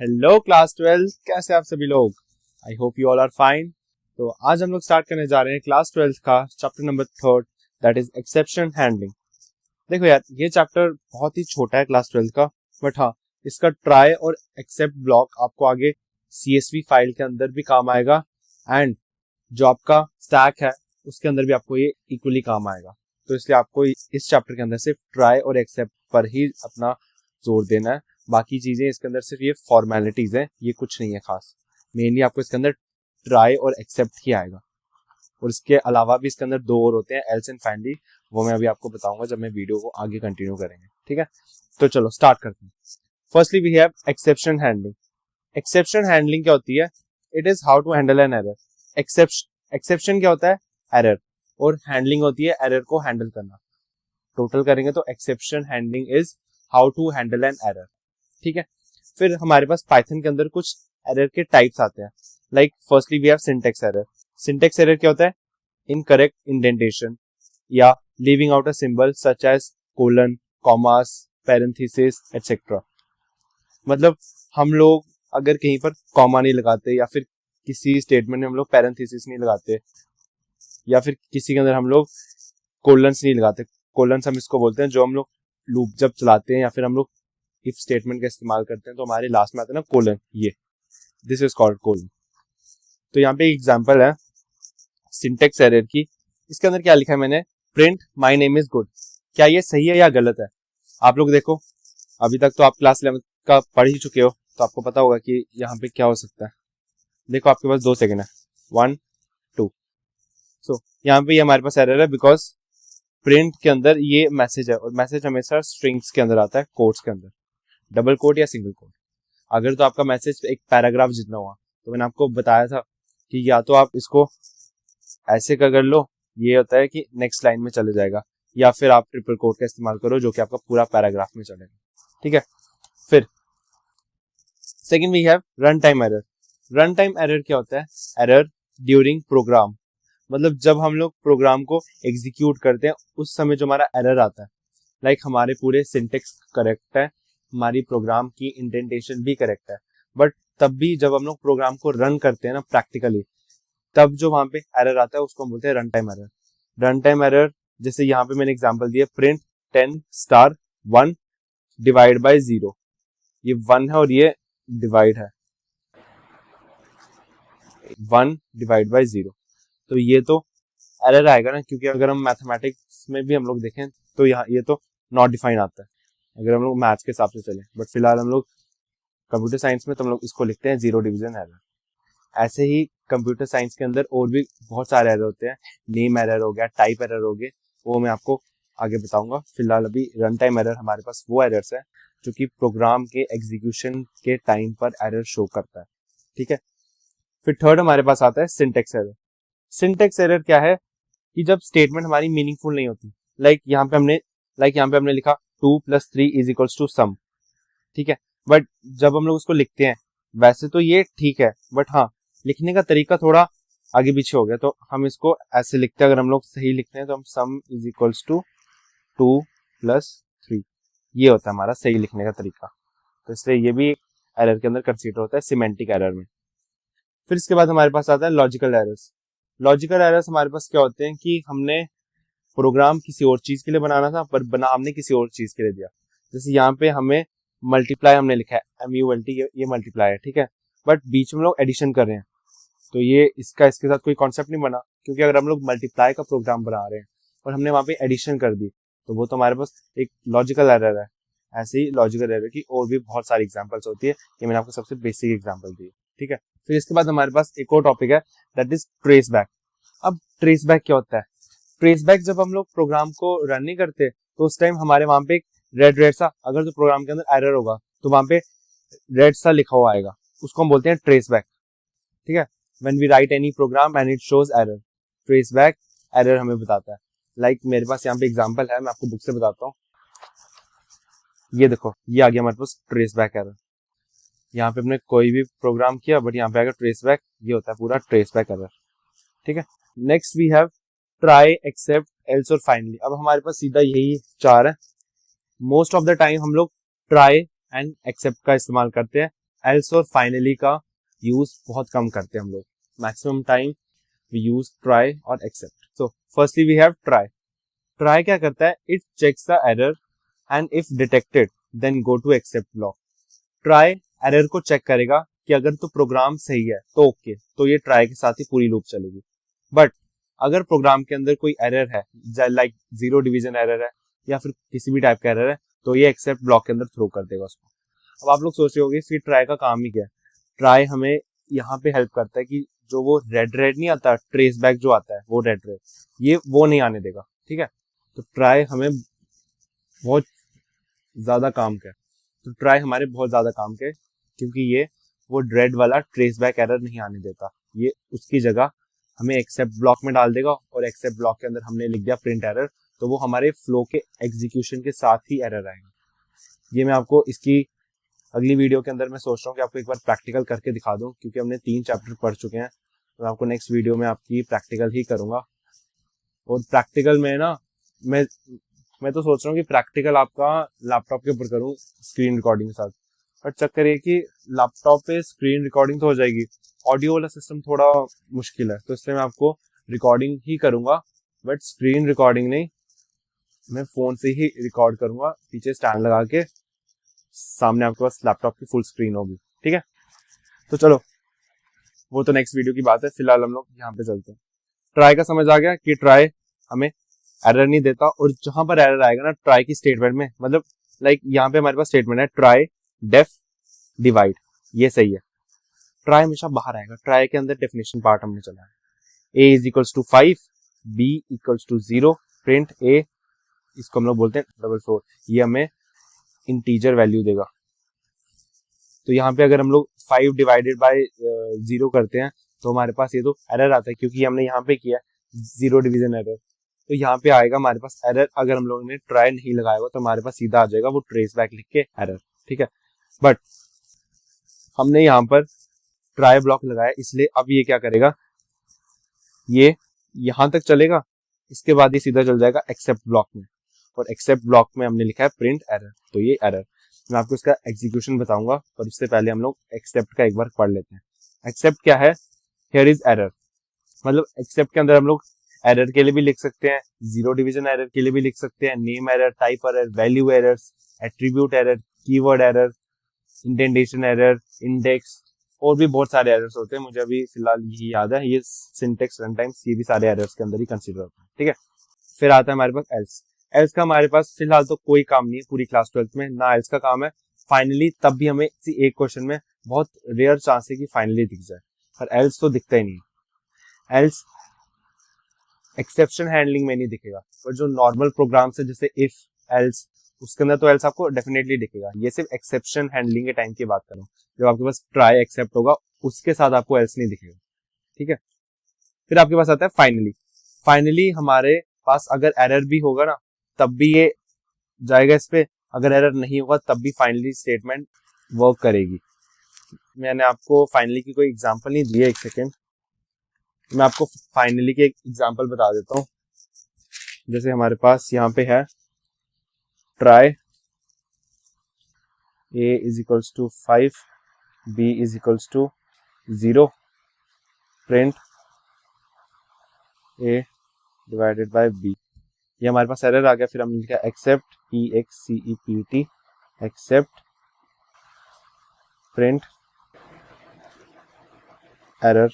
Hello class 12, कैसे आप सभी लोग। I hope you all are fine. तो आज हम लोग स्टार्ट करने जा रहे हैं क्लास 12 का chapter number 3, that is exception handling. देखो यार, ये चैप्टर बहुत ही छोटा है क्लास 12 का, बट हाँ, इसका ट्राई और एक्सेप्ट ब्लॉक आपको आगे CSV फाइल के अंदर भी काम आएगा, एंड जो आपका स्टैक है उसके अंदर भी आपको ये इक्वली काम आएगा। तो इसलिए आपको इस चैप्टर के अंदर सिर्फ ट्राई और एक्सेप्ट पर ही अपना जोर देना है। बाकी चीजें इसके अंदर सिर्फ ये फॉर्मेलिटीज हैं, ये कुछ नहीं है खास। मेनली आपको इसके अंदर ट्राई और एक्सेप्ट ही आएगा, और इसके अलावा भी इसके अंदर दो और होते हैं, एल्स एंड फाइनली। वो मैं अभी आपको बताऊंगा जब मैं वीडियो को आगे कंटिन्यू करेंगे, ठीक है। तो चलो स्टार्ट करते हैं। Firstly we have exception handling. Exception handling क्या होती है? It is how to handle an error. Exception क्या होता है? एरर। और हैंडलिंग होती है एरर को हैंडल करना। टोटल करेंगे तो exception handling is how to handle an error, ठीक है। फिर हमारे पास पाइथन के अंदर कुछ एरर के टाइप्स आते हैं। Like firstly we have syntax error. Syntax error क्या होता है? इनकरेक्ट इंडेंटेशन या leaving out a symbol such as colon, commas, parenthesis etcetera. मतलब हम लोग अगर कहीं पर कॉमा नहीं लगाते, या फिर किसी स्टेटमेंट में हम लोग पैरेंथेसिस नहीं लगाते, या फिर किसी के अंदर हम लोग कोलन्स नहीं लगाते। कोलन्स हम इसको बोलते हैं जो हम लोग लूप जब चलाते हैं या फिर हम लोग इफ स्टेटमेंट का इस्तेमाल करते हैं तो हमारे लास्ट में आता है ना कोलन, ये दिस इज कॉल्ड कोलन। तो यहाँ पे एग्जांपल है सिंटेक्स एरर की। इसके अंदर क्या लिखा है मैंने? Print my name is good. क्या ये सही है या गलत है? आप लोग देखो, अभी तक तो आप क्लास 11 का पढ़ ही चुके हो, तो आपको पता होगा कि यहाँ पे क्या हो सकता है। देखो आपके पास 2 सेकेंड है, 1 2। सो यहाँ पे ये हमारे पास एरर है बिकॉज प्रिंट के अंदर ये मैसेज है, और मैसेज हमेशा स्ट्रिंग्स के अंदर आता है, कोट्स के अंदर, डबल कोट या सिंगल कोट। अगर तो आपका मैसेज एक पैराग्राफ जितना हुआ, तो मैंने आपको बताया था कि या तो आप इसको ऐसे कर लो, ये होता है कि नेक्स्ट लाइन में चले जाएगा, या फिर आप ट्रिपल कोट का इस्तेमाल करो जो कि आपका पूरा पैराग्राफ में चलेगा, ठीक है। फिर second we have run time error. Run time error क्या होता है? Error during program. मतलब जब हम लोग प्रोग्राम को एग्जीक्यूट करते हैं उस समय जो हमारा एरर आता है। लाइक हमारे पूरे सिंटेक्स करेक्ट है, हमारी प्रोग्राम की इंडेंटेशन भी करेक्ट है, बट तब भी जब हम लोग प्रोग्राम को रन करते हैं ना प्रैक्टिकली, तब जो वहां पे एरर आता है उसको हम बोलते हैं run time error. Run time error जैसे यहाँ पे मैंने एग्जांपल दिया, प्रिंट 10 स्टार 1 डिवाइड बाय 0। ये 1 है और ये डिवाइड है, 1 डिवाइड बाय 0। तो ये तो एरर आएगा ना, क्योंकि अगर हम मैथमेटिक्स में भी हम लोग देखें तो यहाँ ये तो नॉट डिफाइन आता है अगर हम लोग मैथ्स के हिसाब से चले, बट फिलहाल हम लोग कंप्यूटर साइंस में तो हम लोग इसको लिखते हैं 0 डिवीजन एरर। ऐसे ही कंप्यूटर साइंस के अंदर और भी बहुत सारे एरर होते हैं। नेम एरर हो गया, टाइप एरर हो गए, वो मैं आपको आगे बताऊंगा। फिलहाल अभी रन टाइम एरर हमारे पास वो एरर्स है जो कि प्रोग्राम के एग्जीक्यूशन के टाइम पर एरर शो करता है, ठीक है। फिर थर्ड हमारे पास आता है सिंटेक्स एरर। सिंटेक्स एरर क्या है? कि जब स्टेटमेंट हमारी मीनिंगफुल नहीं होती। लाइक यहाँ पे हमने लिखा 2 + 3 = सम, ठीक है। बट जब हम लोग उसको लिखते हैं, वैसे तो ये ठीक है, बट हाँ, लिखने का तरीका थोड़ा आगे पीछे हो गया, तो हम इसको ऐसे लिखते हैं। अगर हम लोग सही लिखते हैं तो हम सम = 2 + 3, ये होता है हमारा सही लिखने का तरीका। तो इसलिए ये भी एरर के अंदर कंसीडर होता है, सिमेंटिक एरर में। फिर इसके बाद हमारे पास आता है लॉजिकल एरर्स। लॉजिकल एरर्स हमारे पास क्या होते हैं कि हमने प्रोग्राम किसी और चीज के लिए बनाना था, पर बना हमने किसी और चीज के लिए दिया। जैसे यहाँ पे हमें मल्टीप्लाई हमने लिखा है, MULT, ये मल्टीप्लाई है, ठीक है। बट बीच में लोग एडिशन कर रहे हैं, तो ये इसके साथ कोई कॉन्सेप्ट नहीं बना, क्योंकि अगर हम लोग मल्टीप्लाई का प्रोग्राम बना रहे हैं और हमने वहां पे एडिशन कर दी, तो वो तो हमारे पास एक लॉजिकल एरर है। ऐसे ही लॉजिकल एरर की और भी बहुत सारी एग्जाम्पल्स होती है, ये मैंने आपको सबसे बेसिक एग्जाम्पल दी, ठीक है। फिर इसके बाद हमारे पास एक और टॉपिक है, दैट इज ट्रेस बैक। अब ट्रेस बैक क्या होता है? ट्रेस बैक जब हम लोग प्रोग्राम को रन नहीं करते, तो उस टाइम हमारे वहां पे एक रेड सा, अगर जो प्रोग्राम के अंदर एरर होगा तो वहां पे रेड सा लिखा हुआ आएगा, उसको हम बोलते हैं ट्रेस बैक, ठीक है। When we write any program and it shows error, trace back error हमें बताता है। लाइक मेरे पास यहाँ पे एग्जांपल है, मैं आपको बुक से बताता हूँ। ये देखो, ये आ गया हमारे पास ट्रेस बैक एरर। यहाँ पे हमने कोई भी प्रोग्राम किया, बट यहाँ पे आएगा ट्रेस बैक, ये होता है पूरा ट्रेस बैक एरर, ठीक है। Next we have try, except, else और फाइनली। अब हमारे पास सीधा यही 4 है। मोस्ट ऑफ द टाइम हम लोग ट्राई एंड एक्सेप्ट का इस्तेमाल करते हैं, एल्स और फाइनली का यूज बहुत कम करते हैं हम लोग। Maximum time we use try और except. So firstly we have try. Try क्या करता है, it checks the error and if detected then go to except block. Try error को चेक करेगा कि अगर तो प्रोग्राम सही है तो ओके, तो ये ट्राई के साथ ही पूरी लूप चलेगी। बट अगर प्रोग्राम के अंदर कोई एरर है, लाइक जीरो डिवीजन एरर है या फिर किसी भी टाइप का एरर है, तो ये एक्सेप्ट ब्लॉक के अंदर थ्रो कर देगा उसको। अब आप लोग सोच रहे होंगे कि ट्राई का काम ही क्या है। ट्राई हमें यहाँ पे हेल्प करता है कि जो वो रेड नहीं आता, ट्रेस बैक जो आता है वो रेड, ये वो नहीं आने देगा। ठीक है, तो ट्राई हमें बहुत ज्यादा काम का है। तो ट्राई हमारे बहुत ज्यादा काम के, क्योंकि ये वो रेड वाला ट्रेस बैक एरर नहीं आने देता। ये उसकी जगह हमें एक्सेप्ट ब्लॉक में डाल देगा और एक्सेप्ट ब्लॉक के अंदर हमने लिख दिया प्रिंट एरर, तो वो हमारे फ्लो के एग्जीक्यूशन के साथ ही एरर आएगा। ये मैं आपको इसकी अगली वीडियो के अंदर मैं सोच रहा हूँ कि आपको एक बार प्रैक्टिकल करके दिखा दूं, क्योंकि हमने 3 चैप्टर पढ़ चुके हैं। तो मैं आपको नेक्स्ट वीडियो में आपकी प्रैक्टिकल ही करूंगा। और प्रैक्टिकल में ना मैं तो सोच रहा हूँ कि प्रैक्टिकल आपका लैपटॉप के ऊपर करूँ स्क्रीन रिकॉर्डिंग के साथ। पर चक्कर ये कि लैपटॉप पे स्क्रीन रिकॉर्डिंग तो हो जाएगी, ऑडियो वाला सिस्टम थोड़ा मुश्किल है, तो इसलिए मैं आपको रिकॉर्डिंग ही करूंगा, बट स्क्रीन रिकॉर्डिंग नहीं, मैं फोन से ही रिकॉर्ड करूंगा। पीछे स्टैंड लगा के सामने आपके पास लैपटॉप की फुल स्क्रीन होगी। ठीक है, तो चलो वो तो नेक्स्ट वीडियो की बात है, फिलहाल हम लोग यहाँ पे चलते हैं। ट्राई का समझ आ गया कि ट्राई हमें एरर नहीं देता, और जहां पर एरर आएगा ना ट्राई की स्टेटमेंट में, मतलब लाइक यहाँ पे हमारे पास स्टेटमेंट है ट्राई डेफ डिवाइड, ये सही है। ट्राई हमेशा बाहर आएगा। ट्राई के अंदर डेफिनेशन पार्ट हमने चला है, a is equals to 5, b equals to 0, print a, इसको हम लोग बोलते हैं 4, ये हमें इंटीजर वैल्यू देगा। तो यहाँ पे अगर हम लोग 5 डिवाइडेड बाय 0 करते हैं तो हमारे पास ये तो एरर आता है, क्योंकि हमने यहाँ पे किया जीरो डिवीजन एरर। तो यहाँ पे आएगा हमारे पास एरर, अगर हम लोगों ने ट्राई नहीं लगाया हुआ तो हमारे पास सीधा आ जाएगा वो ट्रेस बैक लिख के एरर। ठीक है, बट हमने यहाँ पर ट्राई ब्लॉक लगाया, इसलिए अब ये क्या करेगा, ये यहां तक चलेगा, इसके बाद ये सीधा चल जाएगा एक्सेप्ट ब्लॉक में, और एक्सेप्ट ब्लॉक में हमने लिखा है प्रिंट एरर। तो ये एरर मैं आपको इसका एग्जीक्यूशन बताऊंगा, पर उससे पहले हम लोग एक्सेप्ट का एक बार पढ़ लेते हैं। एक्सेप्ट क्या है, हियर इज एरर, मतलब एक्सेप्ट के अंदर हम लोग एरर के लिए भी लिख सकते हैं, जीरो डिवीजन एरर के लिए भी लिख सकते हैं, name error, type error, value errors, attribute error, keyword error, indentation error, index, और भी बहुत सारे एरर्स होते हैं। मुझे अभी फिलहाल यही याद है, ये सिंटेक्स रन टाइम्स, ये भी सारे एरर्स के अंदर ही कंसीडर होते हैं। ठीक है, फिर आता है हमारे पास एल्स। एल्स का हमारे पास फिलहाल तो कोई काम नहीं है पूरी क्लास 12 में, ना एल्स का काम है। फाइनली तब भी हमें एक क्वेश्चन में बहुत रेयर चांस है कि फाइनली दिख जाए, पर एल्स तो दिखता ही नहीं है। एल्स एक्सेप्शन हैंडलिंग में नहीं दिखेगा, पर जो नॉर्मल प्रोग्राम है जैसे इफ, एल्स, उसके अंदर तो एल्स आपको डेफिनेटली दिखेगा। ये सिर्फ एक्सेप्शन हैंडलिंग के टाइम की बात करूं, जब आपके पास ट्राई एक्सेप्ट होगा उसके साथ आपको एल्स नहीं दिखेगा। ठीक है, फिर आपके पास आता है फाइनली। फाइनली हमारे पास अगर एरर भी होगा ना तब भी ये जाएगा इस पे, अगर एरर नहीं होगा तब भी फाइनली स्टेटमेंट वर्क करेगी। मैंने आपको फाइनली की कोई एग्जांपल नहीं दी है, एक सेकेंड मैं आपको फाइनली की एक एग्जांपल बता देता हूँ। जैसे हमारे पास यहाँ पे है try a is equals to 5, b is equals to 0, print a divided by b, ये हमारे पास एरर आ गया। फिर हमने लिखा except, except except print error.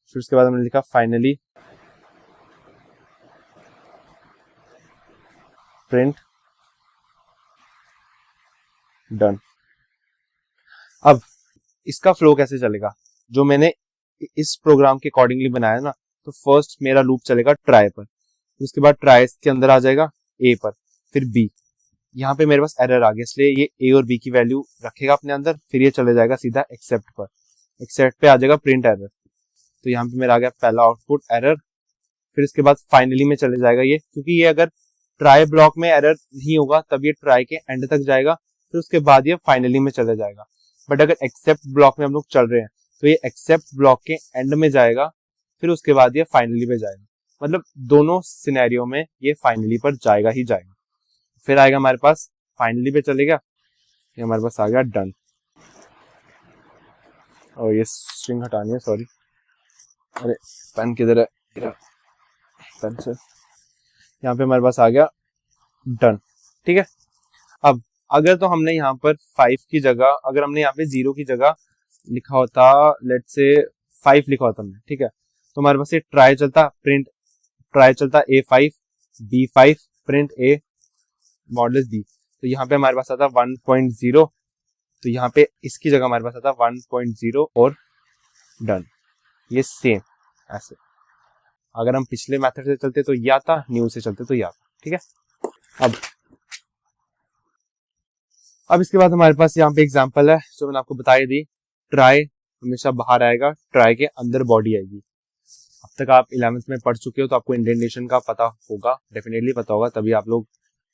फिर उसके बाद हमने लिखा फाइनली प्रिंट डन। अब इसका फ्लो कैसे चलेगा, जो मैंने इस प्रोग्राम के अकॉर्डिंगली बनाया ना, तो फर्स्ट मेरा लूप चलेगा ट्राई पर, उसके बाद ट्राई के अंदर आ जाएगा ए पर, फिर बी। यहाँ पे मेरे पास एरर आ गया, इसलिए ये ए और बी की वैल्यू रखेगा अपने अंदर, फिर ये चले जाएगा सीधा एक्सेप्ट पर, एक्सेप्ट पे आ जाएगा प्रिंट एरर। तो यहाँ पे मेरा आ गया पहला आउटपुट एरर। फिर इसके बाद फाइनली में चले जाएगा ये, क्योंकि ये अगर ट्राई ब्लॉक में एरर नहीं होगा तब ये ट्राई के एंड तक जाएगा, फिर उसके बाद ये फाइनली में चले जाएगा। बट अगर एक्सेप्ट ब्लॉक में हम लोग चल रहे हैं तो ये एक्सेप्ट ब्लॉक के एंड में जाएगा, फिर उसके बाद ये फाइनली पे जाएगा। मतलब दोनों सिनेरियो में ये फाइनली पर जाएगा ही जाएगा। फिर आएगा हमारे पास फाइनली पे चलेगा, ये हमारे पास आ गया डन। और ये स्ट्रिंग हटानी है, सॉरी। अरे पेन किधर है, पेन से। यहाँ पे हमारे पास आ गया डन, ठीक है। अब अगर तो हमने यहाँ पर 5 की जगह, अगर हमने यहाँ पे 0 की जगह लिखा होता, लेट्स से 5 लिखा होता हमने, ठीक है, तो हमारे पास ये ट्राई चलता, प्रिंट ट्राई चलता A5 B5 print A modulus B। तो यहाँ पे हमारे पास आता 1.0, तो यहाँ पे इसकी जगह हमारे पास आता 1.0 और डन। ये सेम ऐसे, अगर हम पिछले मेथड से चलते तो ये आता, न्यू से चलते तो ये आता, ठीक है। अब इसके बाद हमारे पास यहाँ पे एग्जांपल है जो मैंने आपको बताई दी। ट्राई हमेशा बाहर आएगा, ट्राई के अंदर बॉडी आएगी। अब तक आप 11th में पढ़ चुके हो तो आपको इंडेंटेशन का पता होगा, डेफिनेटली पता होगा, तभी आप लोग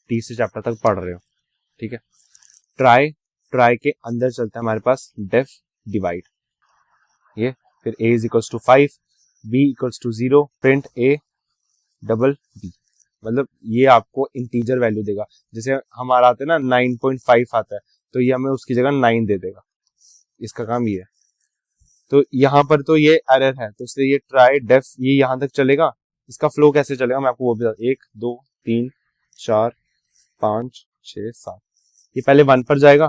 तीसरे चैप्टर तक पढ़ रहे हो, ठीक है। ट्राई के अंदर चलता है हमारे पास डेफ डिवाइड, ये फिर A is equals to 5 B equals to 0 print A double B। मतलब ये आपको इंटीजर वैल्यू देगा। जैसे हमारा आता है ना 9.5 आता है, तो ये हमें उसकी जगह 9 दे देगा, इसका काम ये है। तो यहाँ पर तो ये एरर है, तो इसलिए ये ट्राई डेफ ये यहाँ तक चलेगा। इसका फ्लो कैसे चलेगा मैं आपको वो भी बता, 1 2 3 4 5 6 7, ये पहले 1 पर जाएगा,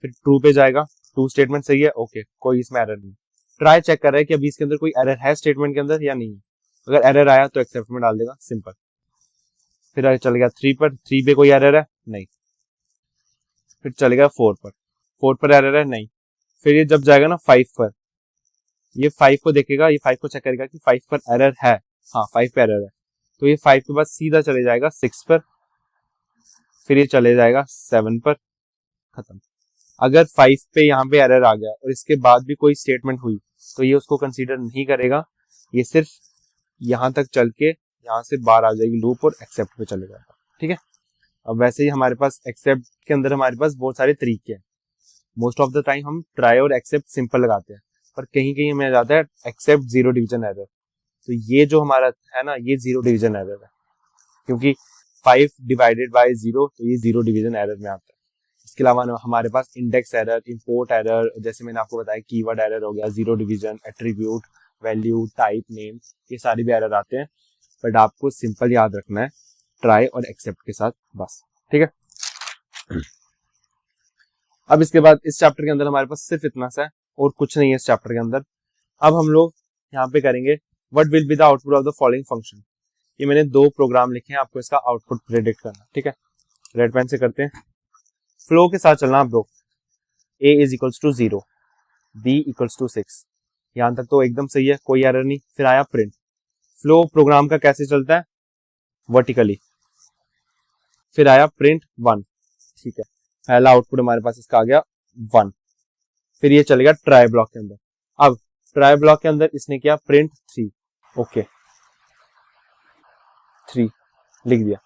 फिर ट्रू पे जाएगा, 2 स्टेटमेंट सही है, ओके, कोई इसमें एरर नहीं। ट्राई चेक कर रहा है कि अभी इसके अंदर कोई एरर है स्टेटमेंट के अंदर या नहीं। अगर एरर आया तो एक्सेप्ट में डाल देगा, सिंपल। फिर चल गया 3 पर, 3 पे कोई एरर है नहीं। फिर चलेगा 4 पर, 4 पर एरर है नहीं। फिर ये जब जाएगा ना 5 पर, ये 5 को देखेगा, ये 5 को चेक करेगा कि 5 पर एरर है, हाँ 5 पे एरर है, तो ये 5 के बाद सीधा चले जाएगा 6 पर, फिर ये चले जाएगा 7 पर, खत्म। अगर 5 पे यहाँ पे एरर आ गया और इसके बाद भी कोई स्टेटमेंट हुई तो ये उसको कंसीडर नहीं करेगा, ये सिर्फ यहाँ तक चल के यहाँ से बाहर आ जाएगी लूप और एक्सेप्ट पे चले जाएगा, ठीक है। अब वैसे ही हमारे पास एक्सेप्ट के अंदर हमारे पास बहुत सारे तरीके हैं। मोस्ट ऑफ द टाइम हम ट्राई और एक्सेप्ट सिंपल लगाते हैं, पर कहीं कहीं हमें आ जाता है एक्सेप्ट 0 डिवीजन एरर। तो ये जो हमारा है ना, ये 0 डिवीजन एरर है, क्योंकि 5 डिवाइडेड बाय 0, तो ये 0 डिवीजन एरर में आता है। इसके अलावा हमारे पास इंडेक्स एरर, इंपोर्ट एरर, जैसे मैंने आपको बताया कीवर्ड एरर हो गया, 0 division, attribute, value, type, name, ये सारे भी एरर आते हैं। बट आपको सिंपल याद रखना है ट्राई और एक्सेप्ट के साथ, बस, ठीक है। अब इसके बाद इस चैप्टर के अंदर हमारे पास सिर्फ इतना सा है और कुछ नहीं है इस चैप्टर के अंदर। अब हम लोग यहाँ पे करेंगे what will be the output of the following function. ये मैंने 2 प्रोग्राम लिखे हैं, आपको इसका आउटपुट प्रेडिक्ट करना, ठीक है। रेड पेन से करते हैं, फ्लो के साथ चलना आप लोग। A is equals to 0, B equals to 6, यहाँ तक तो एकदम सही है, कोई एरर नहीं। फिर आया प्रिंट। फ्लो प्रोग्राम का कैसे चलता है, वर्टिकली। फिर आया प्रिंट 1, ठीक है, पहला आउटपुट हमारे पास इसका आ गया 1। फिर ये चलेगा ट्राई ब्लॉक के अंदर। अब ट्राई ब्लॉक के अंदर इसने किया प्रिंट 3, ओके, 3 लिख दिया।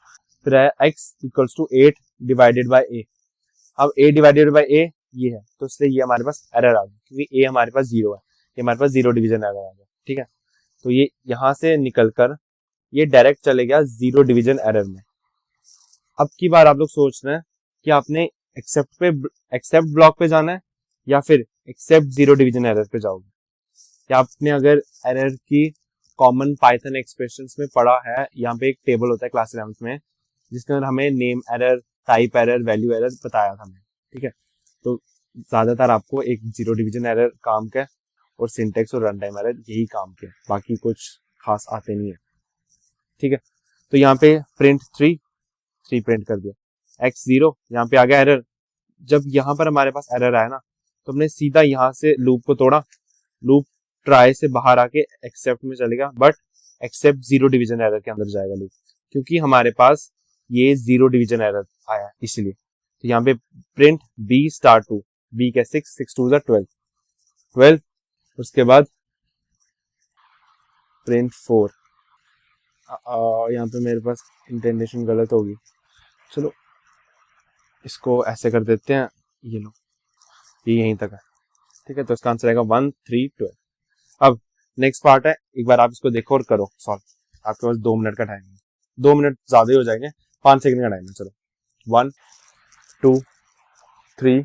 फिर आया x equals to 8 divided by a। अब a डिवाइडेड बाय a ये है, तो इसलिए ये हमारे पास एरर आ गया, क्योंकि a हमारे पास 0 है, ये हमारे पास 0 डिवीजन एरर आ गया, ठीक है। तो ये यहां से निकलकर ये डायरेक्ट चले गया 0 डिवीजन एरर में। अब की बार आप लोग सोच रहे हैं कि आपने एक्सेप्ट ब्लॉक पे जाना है या फिर एक्सेप्ट 0 डिवीजन एरर पे जाओगे। या आपने अगर एरर की कॉमन पाइथन एक्सप्रेशंस में पढ़ा है, यहाँ पे एक टेबल होता है क्लास 11th में जिसके अंदर हमें name error, type error, value error बताया था हमें, ठीक है। तो ज्यादातर आपको एक 0 डिवीजन एरर काम का और सिंटेक्स और रन टाइम एरर यही काम के, बाकी कुछ खास आते नहीं है, ठीक है। तो यहाँ पे प्रिंट 3 प्रिंट कर दिया, x0, यहाँ पे आ गया एरर। जब यहाँ पर हमारे पास एरर आया ना, तो हमने सीधा यहाँ से लूप को तोड़ा, लूप ट्राई से बाहर आके एक्सेप्ट में चलेगा, बट एक्सेप्ट 0 डिवीजन एरर के अंदर जाएगा लूप, क्योंकि हमारे पास ये 0 डिवीजन एरर आया इसलिए। तो यहाँ पे प्रिंट b स्टार 2, b क्या 6, 6 2 12, उसके बाद प्रिंट 4। यहाँ पे मेरे पास इंटेंडेशन गलत होगी, चलो इसको ऐसे कर देते हैं, ये लो, ये यहीं तक है, ठीक है। तो इसका आंसर आएगा 1 3 12। अब नेक्स्ट पार्ट है, एक बार आप इसको देखो और करो सॉल्व। आपके पास 2 मिनट का टाइम है, 2 मिनट ज्यादा ही हो जाएंगे, 5 सेकंड का टाइम है। चलो 1 2 3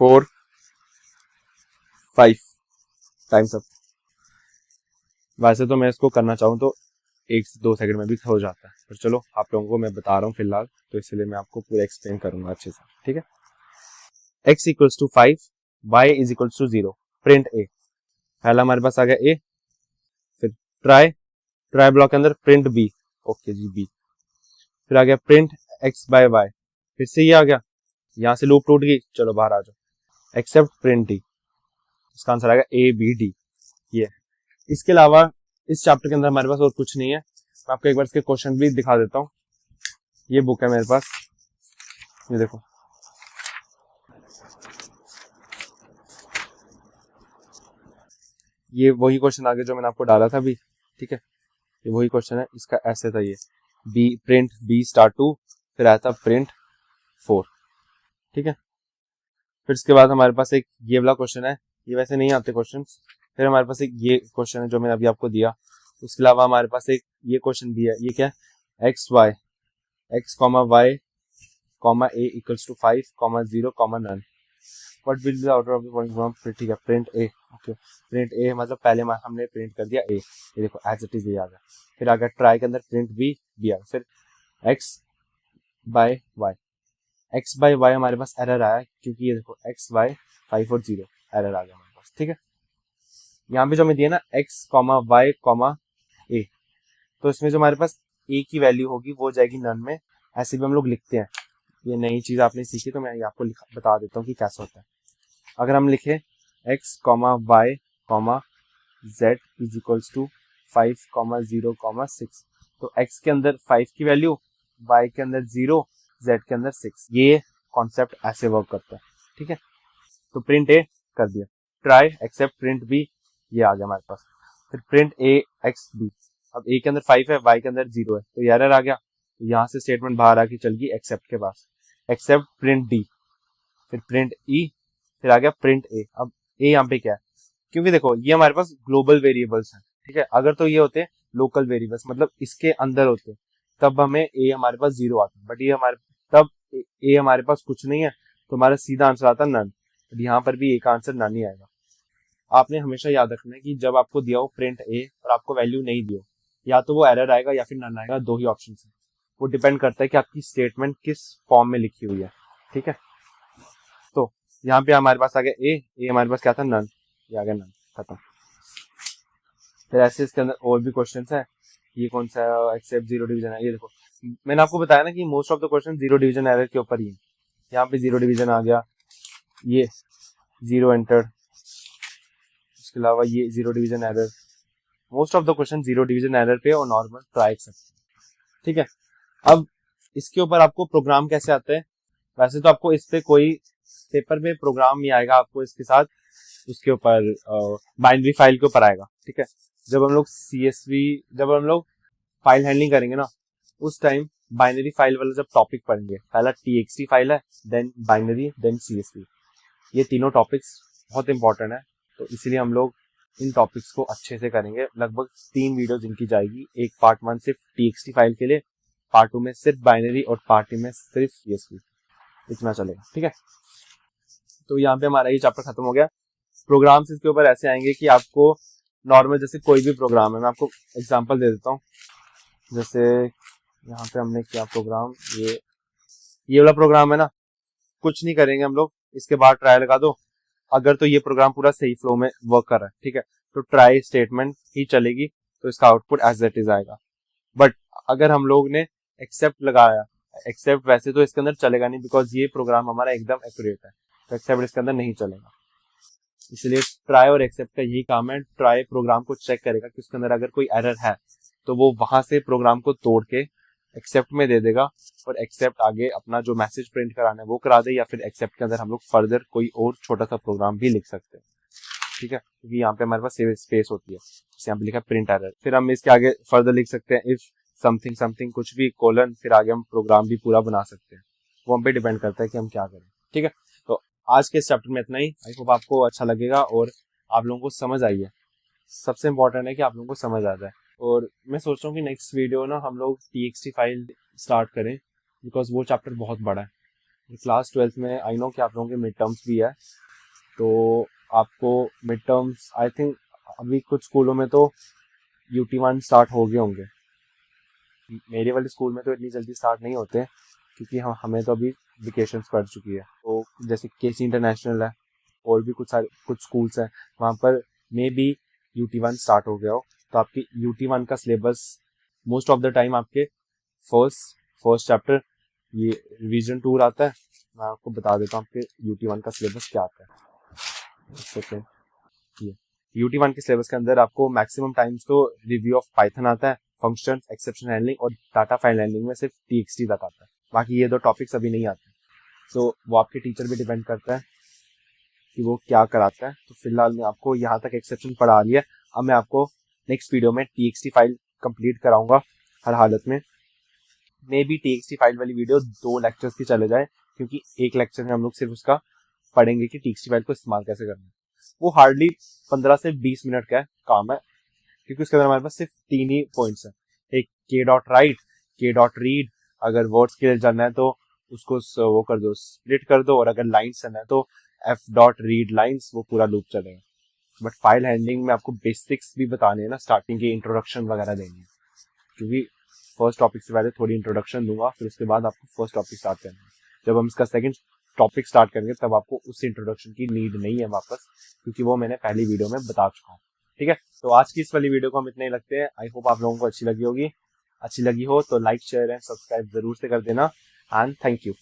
4 5 टाइम्स अप। वैसे तो मैं इसको करना चाहूँ तो 1 से 2 सेकंड में भी हो जाता है, पर चलो आप लोगों को मैं बता रहा हूँ फिलहाल, तो इसलिए मैं आपको पूरा एक्सप्लेन करूंगा अच्छे से, ठीक है। x equals to 5, y is equals to 0, print a। पहला हमारे पास आ गया a, फिर ट्राई ब्लॉक के अंदर प्रिंट b, ओके जी b, फिर आ गया प्रिंट x बाय y, फिर से ये आ गया, यहाँ से लूप टूट गई, चलो बाहर आ जाओ, एक्सेप्ट प्रिंट d, इसका आंसर आएगा a b d। ये इसके अलावा इस चैप्टर के अंदर हमारे पास और कुछ नहीं है। मैं आपको एक बार इसके क्वेश्चन भी दिखा देता हूँ। ये बुक है मेरे पास, ये देखो, ये वही क्वेश्चन आगे जो मैंने आपको डाला था अभी, ठीक है, ये वही क्वेश्चन है। इसका ऐसे था, ये B print B star two, फिर आया था प्रिंट 4, ठीक है। फिर इसके बाद हमारे पास एक ये वाला क्वेश्चन है, ये वैसे नहीं आते क्वेश्चन। फिर हमारे पास एक ये क्वेश्चन है जो मैंने अभी आपको दिया। उसके अलावा हमारे पास एक ये क्वेश्चन भी है, ये क्या है, X comma Y comma A equals to 5 comma 0 comma none, what will be the output of the following from, फिर ठीक है print A, okay print A मतलब पहले हमने प्रिंट कर दिया ए, ये देखो एज इट इज ये आ गया। फिर आ गया ट्राई के अंदर प्रिंट बी आ गया। फिर एक्स बाय वाई हमारे पास एरर आया, क्योंकि ये देखो एक्स वाई 5 और 0 एरर आ गया हमारे पास, ठीक है। यहाँ पे जो हमें दिया ना एक्स कॉमा वाई कॉमा ए, तो इसमें जो हमारे पास ए की वैल्यू होगी वो जाएगी नन में, ऐसे भी हम लोग लिखते हैं। ये नई चीज आपने सीखी तो मैं ये आपको बता देता हूँ कि कैसे होता है। अगर हम लिखे X comma Y comma Z is equals to 5 comma 0 comma 6, तो एक्स के अंदर 5 की वैल्यू, वाई के अंदर 0, जेड के अंदर 6, ये कॉन्सेप्ट ऐसे वर्क करता है, ठीक है। तो प्रिंट ए कर दिया, ट्राई एक्सेप्ट प्रिंट बी, ये आ गया हमारे पास। फिर प्रिंट ए एक्स बी, अब ए के अंदर 5 है, वाई के अंदर 0 है, तो ये एरर आ गया। यहाँ से स्टेटमेंट बाहर आके चल गई एक्सेप्ट के पास, एक्सेप्ट प्रिंट डी, फिर प्रिंट ई, फिर आ गया प्रिंट ए। अब ए यहाँ पे क्या है, क्योंकि देखो ये हमारे पास ग्लोबल वेरिएबल्स हैं, ठीक है। अगर तो ये होते लोकल वेरिएबल्स, मतलब इसके अंदर होते, तब हमें ए हमारे पास 0 आता, बट ये हमारे तब ए हमारे पास कुछ नहीं है, तो हमारा सीधा आंसर आता नन। यहाँ पर भी ए का आंसर नन ही आएगा। आपने हमेशा याद रखना है कि जब आपको दिया हो प्रिंट ए और आपको वैल्यू नहीं दी हो, या तो वो एरर आएगा या फिर नन आएगा, दो ही ऑप्शन है। वो डिपेंड करता है कि आपकी स्टेटमेंट किस फॉर्म में लिखी हुई है, ठीक है। तो यहाँ पे हमारे पास आ गया ए हमारे पास क्या था, नन, ये आ गया नन, खत्म। फिर ऐसे इसके अंदर और भी क्वेश्चन है। ये कौन सा एक्सेप्ट जीरो डिवीजन है, ये देखो मैंने आपको बताया ना कि most of the question zero division error के ऊपर ही है। यहाँ पे जीरो डिवीजन आ गया, ये 0 एंटर्ड, इसके अलावा ये zero division error, most of the question zero division error पे और नॉर्मल ट्राई एक्सेप्ट, ठीक है। अब इसके ऊपर आपको प्रोग्राम कैसे आता है, वैसे तो आपको इस पे कोई पेपर में प्रोग्राम नहीं आएगा, आपको इसके साथ उसके ऊपर बाइनरी फाइल के ऊपर आएगा, ठीक है। जब हम लोग जब हम लोग फाइल हैंडलिंग करेंगे ना, उस टाइम बाइनरी फाइल वाला जब टॉपिक पढ़ेंगे, पहला txt फाइल है, देन बाइनरी, देन csv, ये तीनों टॉपिक्स बहुत इंपॉर्टेंट है, तो इसीलिए हम लोग इन टॉपिक्स को अच्छे से करेंगे। लगभग 3 वीडियो जिनकी जाएगी, एक पार्ट 1 सिर्फ txt फाइल के लिए, पार्ट 2 में सिर्फ बाइनरी और पार्ट 3 में सिर्फ csv, इतना चलेगा, ठीक है। तो यहाँ पे हमारा ये चैप्टर खत्म हो गया। प्रोग्राम्स इसके ऊपर ऐसे आएंगे कि आपको नॉर्मल जैसे कोई भी प्रोग्राम है, मैं आपको एग्जांपल दे देता हूँ। जैसे यहाँ पे हमने किया प्रोग्राम, ये वाला प्रोग्राम है ना, कुछ नहीं करेंगे हम लोग, इसके बाद ट्राई लगा दो। अगर तो ये प्रोग्राम पूरा सही फ्लो में वर्क कर रहा है, ठीक है, तो ट्राई स्टेटमेंट ही चलेगी, तो इसका आउटपुट एज इट इज आएगा। बट अगर हम लोग ने एक्सेप्ट लगाया, एक्सेप्ट वैसे तो इसके अंदर चलेगा नहीं, बिकॉज ये प्रोग्राम हमारा एकदम एक्यूरेट है, तो एक्सेप्ट इसके अंदर नहीं चलेगा। इसलिए ट्राई और एक्सेप्ट का यही काम है, ट्राई प्रोग्राम को चेक करेगा कि उसके अंदर अगर कोई एरर है तो वो वहां से प्रोग्राम को तोड़ के एक्सेप्ट में दे देगा, और एक्सेप्ट आगे अपना जो मैसेज प्रिंट कराना है वो करा दे, या फिर एक्सेप्ट के अंदर हम लोग फर्दर कोई और छोटा सा प्रोग्राम भी लिख सकते हैं, ठीक है, क्योंकि यहाँ पे हमारे पास स्पेस होती है। जैसे यहाँ पे लिखा प्रिंट एरर, फिर हम इसके आगे फर्दर लिख सकते हैं इफ समथिंग समथिंग कुछ भी कोलन, फिर आगे हम प्रोग्राम भी पूरा बना सकते हैं। वो हम पे डिपेंड करता है कि हम क्या करें, ठीक है। तो आज के इस चैप्टर में इतना ही। आई होप आपको अच्छा लगेगा और आप लोगों को समझ आई है। सबसे इम्पोर्टेंट है कि आप लोगों को समझ आ जाए। और मैं सोच रहा हूँ कि नेक्स्ट वीडियो ना हम लोग txt फाइल स्टार्ट करें, बिकॉज वो चैप्टर बहुत बड़ा है, क्लास 12th में आई नो कि आप लोगों के मिड टर्म्स भी है, तो आपको मिड टर्म्स आई थिंक अभी कुछ स्कूलों में तो UT1 स्टार्ट हो गए होंगे। मेरे वाले स्कूल में तो इतनी जल्दी स्टार्ट नहीं होते क्योंकि हमें तो अभी वेकेशंस पड़ चुकी है। तो जैसे KC इंटरनेशनल है और भी कुछ स्कूल्स हैं, वहाँ पर मे बी UT1 स्टार्ट हो गया हो। तो आपकी UT1 का syllabus most of the time आपके फर्स्ट चैप्टर ये रिवीजन टूर आता है। मैं आपको बता देता हूँ आपके UT1 का सिलेबस क्या आता है। सेकेंड ये UT1 के सिलेबस के अंदर आपको मैक्सिमम टाइम्स तो रिव्यू ऑफ पाइथन आता है, फंक्शन, एक्सेप्शन हैंडलिंग और डाटा फाइल हैंडलिंग में सिर्फ TXT तक आता है। बाकी ये 2 टॉपिक्स अभी नहीं आते। तो वो आपके टीचर भी डिपेंड करता है कि वो क्या कराता है। तो फिलहाल मैं आपको यहाँ तक एक्सेप्शन पढ़ा लिया। अब मैं आपको नेक्स्ट वीडियो में TXT फाइल कंप्लीट कराऊंगा हर हालत में। मे बी TXT फाइल वाली वीडियो 2 लेक्चर्स की चले जाए, क्योंकि एक लेक्चर में हम लोग सिर्फ उसका पढ़ेंगे कि TXT फाइल को इस्तेमाल कैसे करना है। वो हार्डली 15 से 20 मिनट का काम है, क्योंकि उसके अंदर हमारे पास सिर्फ 3 ही पॉइंट्स हैं। एक k.write, k.read, अगर वर्ड्स के लिए जानना है तो उसको वो कर दो, स्प्लिट कर दो, और अगर लाइन्स करना है तो f.read lines, वो पूरा लूप चलेगा। बट फाइल हैंडलिंग में आपको बेसिक्स भी बताने हैं ना, स्टार्टिंग के इंट्रोडक्शन वगैरह देंगे, क्योंकि फर्स्ट टॉपिक से पहले थोड़ी इंट्रोडक्शन दूंगा, फिर उसके बाद आपको फर्स्ट टॉपिक स्टार्ट करना है। जब हम इसका सेकंड टॉपिक स्टार्ट करेंगे तब आपको उस इंट्रोडक्शन की नीड नहीं है वापस, क्योंकि वो मैंने पहली वीडियो में बता चुका हूँ। ठीक है, तो आज की इस वाली वीडियो को हम इतने ही लगते हैं। आई होप आप लोगों को अच्छी लगी होगी। अच्छी लगी हो तो लाइक, शेयर एंड सब्सक्राइब जरूर से कर देना। And thank you.